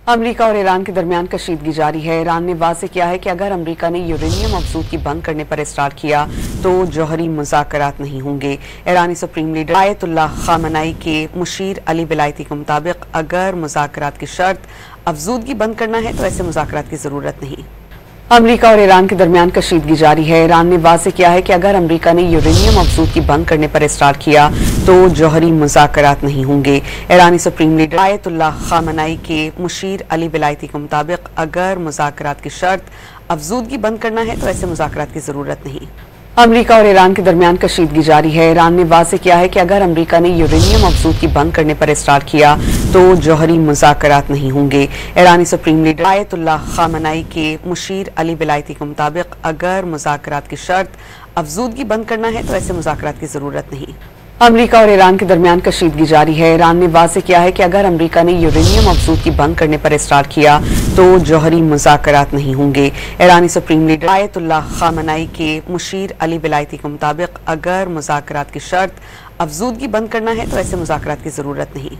America और Iran के दरमियान कशीदगी जारी है। ईरान ने वाज़ेह किया है कि अगर अमेरिका ने यूरेनियम अफजूदगी बंद करने पर इसरार किया तो जौहरी मुज़ाकरात नहीं होंगे। ईरानी सुप्रीम लीडर आयतुल्लाह खामनाई के मुशीर अली विलायती के मुताबिक अगर मुज़ाकरात की शर्त अफजूदगी बंद करना है तो ऐसे मुज़ाकरात की जरूरत नहीं। अमेरिका और ईरान के दरमियान कशीदगी जारी है। ईरान ने वाज़ेह किया है कि अगर अमेरिका ने यूरेनियम अफजूदगी बंद करने पर इसरार किया तो जौहरी मुज़ाकरात नहीं होंगे। ईरानी सुप्रीम लीडर आयतुल्लाह खामनाई के मुशीर अली विलायती के मुताबिक अगर मुज़ाकरात की शर्त अफजूदगी बंद करना है तो ऐसे मुज़ाकरात की जरूरत नहीं। अमेरिका और ईरान के दरमियान कशीदगी जारी है। ईरान ने वाज़ेह किया है कि अगर अमेरिका ने यूरेनियम अफजूदगी बंद करने पर इसरार किया तो जौहरी मुज़ाकरात नहीं होंगे। ईरानी सुप्रीम लीडर आयतुल्लाह खामनाई के मुशीर अली विलायती के मुताबिक अगर मुज़ाकरात की शर्त अफजूदगी बंद करना है तो ऐसे मुज़ाकरात की जरूरत नहीं। अमेरिका और ईरान के दरमियान कशीदगी जारी है। ईरान ने वाज़ेह किया है कि अगर अमेरिका ने यूरेनियम अफजूदगी बंद करने पर इसरार किया तो जौहरी मुज़ाकरात नहीं होंगे। ईरानी सुप्रीम लीडर आयतुल्लाह खामनाई के मुशीर अली विलायती के मुताबिक अगर मुज़ाकरात की शर्त अफजूदगी बंद करना है तो ऐसे मुज़ाकरात की जरूरत नहीं।